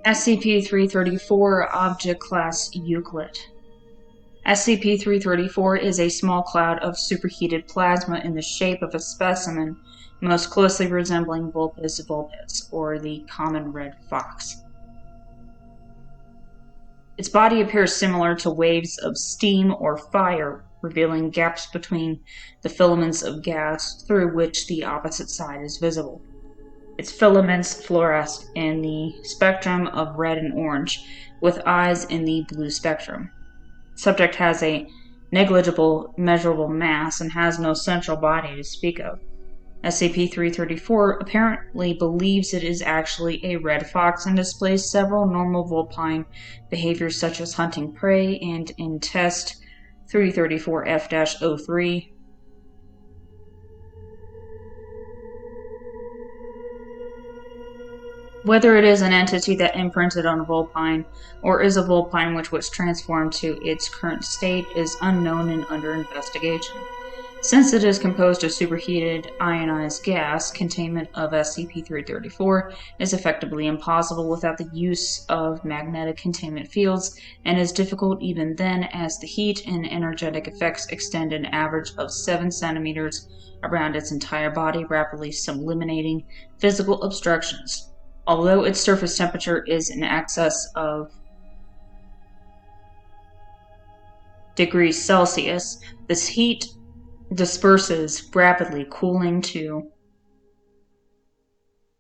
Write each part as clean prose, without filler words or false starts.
SCP-334 Object Class Euclid. SCP-334 is a small cloud of superheated plasma in the shape of a specimen most closely resembling Vulpus vulpus, or the common red fox. Its body appears similar to waves of steam or fire, revealing gaps between the filaments of gas through which the opposite side is visible. Its filaments fluoresce in the spectrum of red and orange, with eyes in the blue spectrum. The subject has a negligible measurable mass and has no central body to speak of. SCP-334 apparently believes it is actually a red fox and displays several normal Vulpine behaviors such as hunting prey, and in Test 334F-03, whether it is an entity that imprinted on a Vulpine, or is a Vulpine which was transformed to its current state, is unknown and under investigation. Since it is composed of superheated ionized gas, containment of SCP-334 is effectively impossible without the use of magnetic containment fields, and is difficult even then, as the heat and energetic effects extend an average of 7 centimeters around its entire body, rapidly eliminating physical obstructions. Although its surface temperature is in excess of degrees Celsius, this heat disperses rapidly, cooling to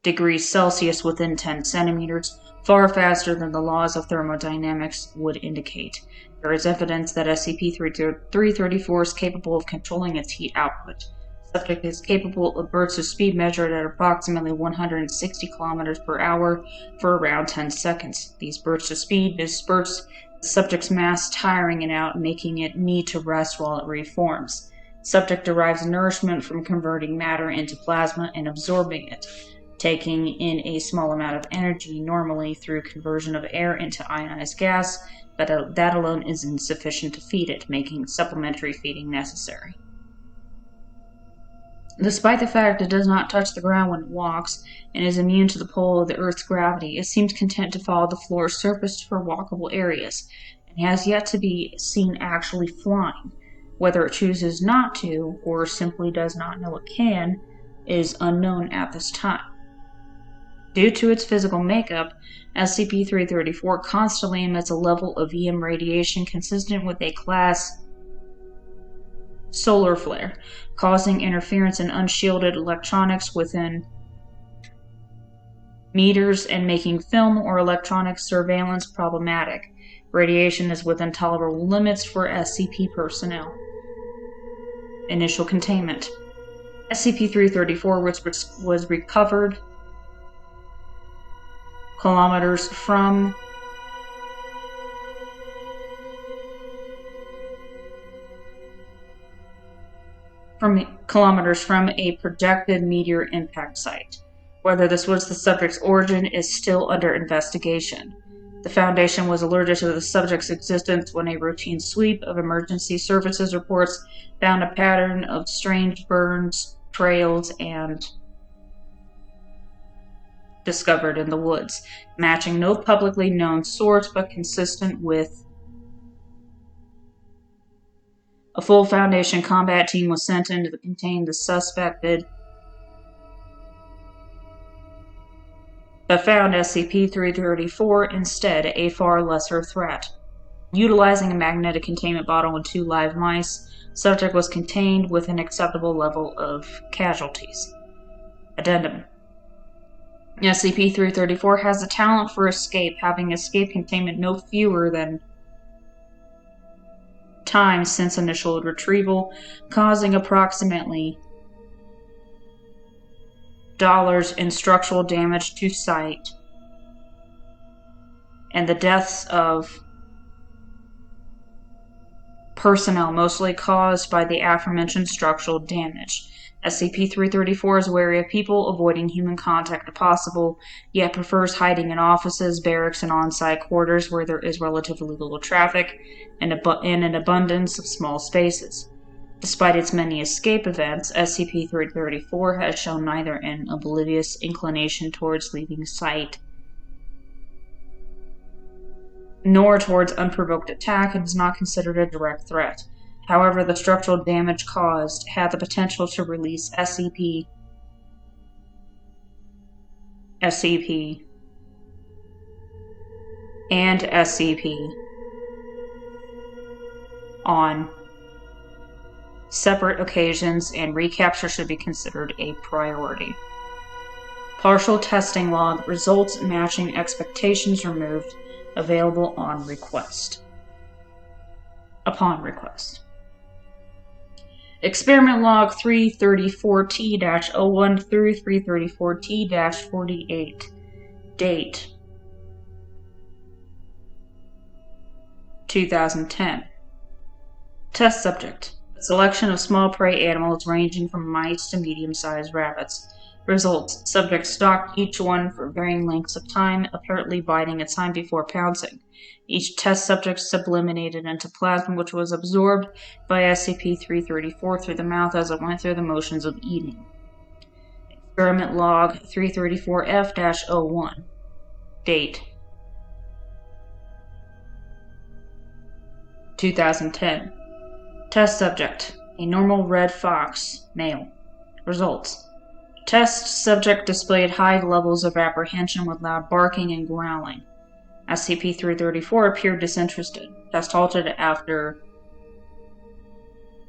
degrees Celsius within 10 centimeters, far faster than the laws of thermodynamics would indicate. There is evidence that SCP-334 is capable of controlling its heat output. The subject is capable of bursts of speed measured at approximately 160 kilometers per hour for around 10 seconds. These bursts of speed disperse the subject's mass, tiring it out, making it need to rest while it reforms. The subject derives nourishment from converting matter into plasma and absorbing it, taking in a small amount of energy normally through conversion of air into ionized gas, but that alone is insufficient to feed it, making supplementary feeding necessary. Despite the fact it does not touch the ground when it walks, and is immune to the pull of the Earth's gravity, it seems content to follow the floor's surface for walkable areas, and has yet to be seen actually flying. Whether it chooses not to, or simply does not know it can, is unknown at this time. Due to its physical makeup, SCP-334 constantly emits a level of EM radiation consistent with a class solar flare, causing interference in unshielded electronics within meters and making film or electronic surveillance problematic. Radiation is within tolerable limits for SCP personnel. Initial containment. SCP-334 was recovered kilometers from a projected meteor impact site. Whether this was the subject's origin is still under investigation. The Foundation was alerted to the subject's existence when a routine sweep of emergency services reports found a pattern of strange burns, trails, and discovered in the woods, matching no publicly known source but consistent with. A full Foundation combat team was sent in to contain the suspected, but found SCP-334 instead a far lesser threat. Utilizing a magnetic containment bottle and 2 live mice, subject was contained with an acceptable level of casualties. Addendum. SCP-334 has a talent for escape, having escaped containment no fewer than times since initial retrieval, causing approximately $1 in structural damage to site, and the deaths of personnel mostly caused by the aforementioned structural damage. SCP-334 is wary of people, avoiding human contact if possible, yet prefers hiding in offices, barracks, and on-site quarters where there is relatively little traffic and an abundance of small spaces. Despite its many escape events, SCP-334 has shown neither an oblivious inclination towards leaving site nor towards unprovoked attack, and is not considered a direct threat. However, the structural damage caused had the potential to release SCP and SCP on separate occasions, and recapture should be considered a priority. Partial testing log, results matching expectations removed, available on request. Upon request. Experiment log 334T-01 through 334T-48. Date 2010. Test subject. A selection of small prey animals ranging from mice to medium-sized rabbits. Results. Subject stalked each one for varying lengths of time, apparently biding its time before pouncing. Each test subject subliminated into plasma, which was absorbed by SCP-334 through the mouth as it went through the motions of eating. Experiment log 334F-01. Date 2010. Test subject. A normal red fox, male. Results. Test subject displayed high levels of apprehension with loud barking and growling. SCP-334 appeared disinterested. Test halted after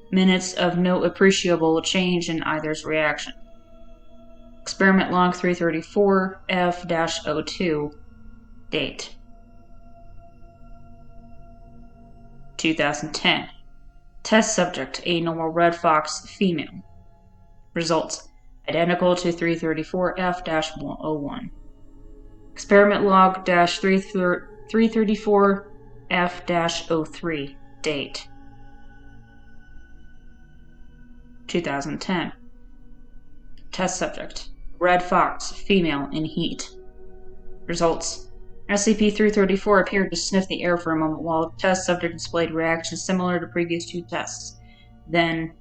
minutes of no appreciable change in either's reaction. Experiment log 334F-02. Date 2010. Test subject, a normal red fox, female. Results. Identical to 334F-01. Experiment log 334F-03. Date 2010. Test subject. Red fox, female, in heat. Results. SCP-334 appeared to sniff the air for a moment while the test subject displayed reactions similar to previous two tests. Then,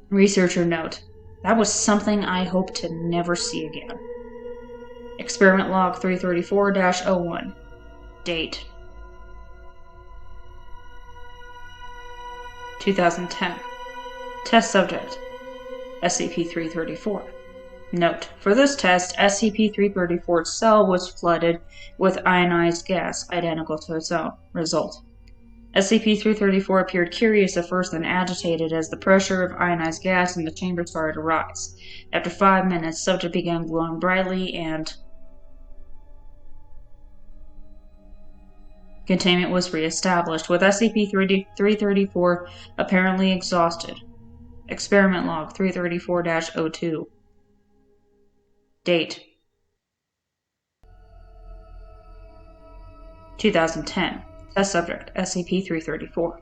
researcher note, that was something I hope to never see again. Experiment log 334-01. Date 2010. Test subject. SCP-334. Note, for this test, SCP-334's cell was flooded with ionized gas, identical to its own. Result. SCP-334 appeared curious at first, then agitated as the pressure of ionized gas in the chamber started to rise. After 5 minutes, subject began glowing brightly and containment was re-established, with SCP-334 apparently exhausted. Experiment log 334-02. Date 2010. Test subject, SCP-334.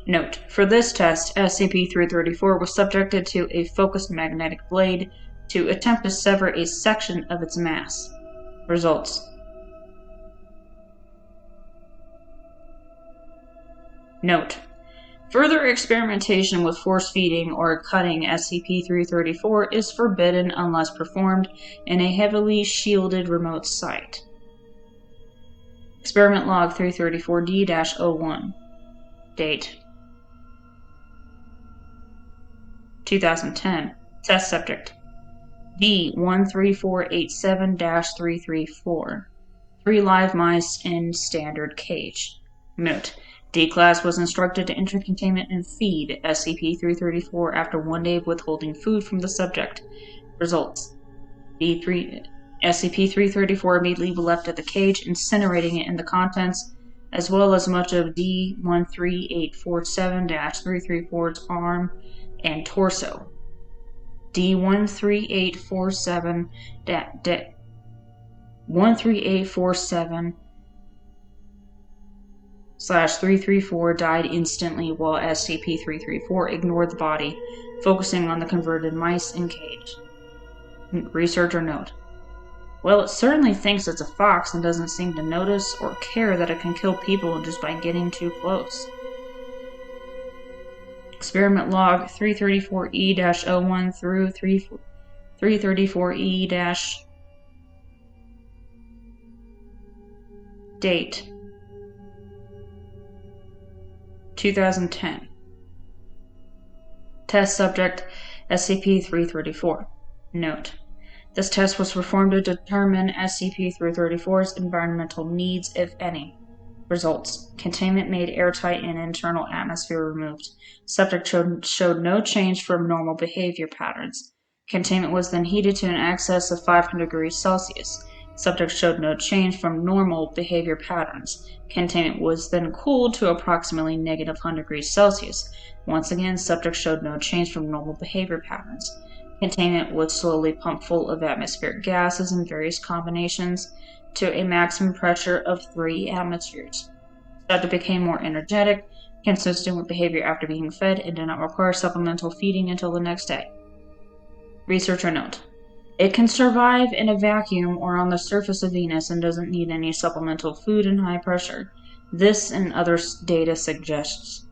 Note, for this test, SCP-334 was subjected to a focused magnetic blade to attempt to sever a section of its mass. Results. Note, further experimentation with force feeding or cutting SCP-334 is forbidden unless performed in a heavily shielded remote site. Experiment log 334D-01. Date 2010. Test subject. D-13487-334. 3 live mice in standard cage. Note, D-Class was instructed to enter containment and feed SCP-334 after 1 day of withholding food from the subject. Results. SCP-334 immediately left at the cage, incinerating it in the contents, as well as much of D-13847-334's arm and torso. D-13847/334 died instantly, while SCP-334 ignored the body, focusing on the converted mice in cage. Researcher note. Well, it certainly thinks it's a fox and doesn't seem to notice or care that it can kill people just by getting too close. Experiment log 334E-01 through 334E- Date: 2010. Test subject: SCP-334. Note: this test was performed to determine SCP-334's environmental needs, if any. Results: containment made airtight and internal atmosphere removed. Subject showed no change from normal behavior patterns. Containment was then heated to an excess of 500 degrees Celsius. Subject showed no change from normal behavior patterns. Containment was then cooled to approximately -100 degrees Celsius. Once again, subject showed no change from normal behavior patterns. Containment was slowly pumped full of atmospheric gases in various combinations to a maximum pressure of 3 atmospheres. Subject became more energetic, consistent with behavior after being fed, and did not require supplemental feeding until the next day. Researcher note: it can survive in a vacuum or on the surface of Venus and doesn't need any supplemental food in high pressure. This and other data suggests.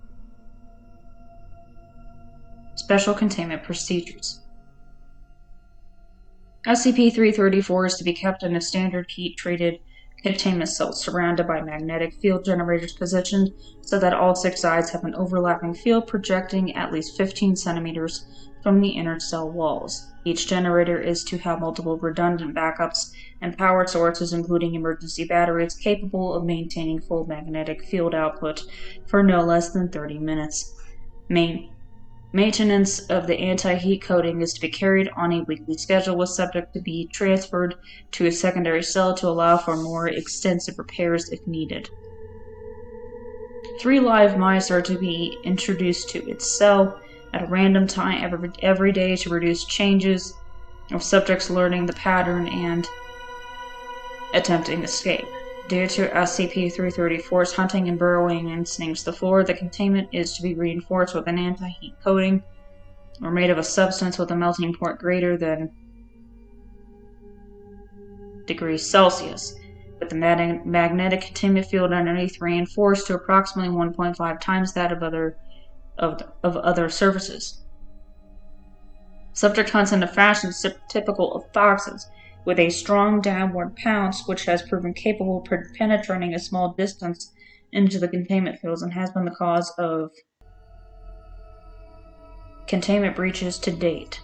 Special containment procedures. SCP-334 is to be kept in a standard heat-treated containment cell surrounded by magnetic field generators positioned so that all 6 sides have an overlapping field projecting at least 15 centimeters from the inner cell walls. Each generator is to have multiple redundant backups and power sources, including emergency batteries capable of maintaining full magnetic field output for no less than 30 minutes. Maintenance of the anti-heat coating is to be carried on a weekly schedule, with subject to be transferred to a secondary cell to allow for more extensive repairs if needed. 3 live mice are to be introduced to its cell at a random time every day to reduce changes of subjects learning the pattern and attempting escape. Due to SCP-334's hunting and burrowing instincts, the floor of the containment is to be reinforced with an anti-heat coating or made of a substance with a melting point greater than degrees Celsius, with the magnetic containment field underneath reinforced to approximately 1.5 times that of other surfaces. Subject hunts in a fashion typical of foxes, with a strong downward pounce which has proven capable of penetrating a small distance into the containment fields and has been the cause of containment breaches to date.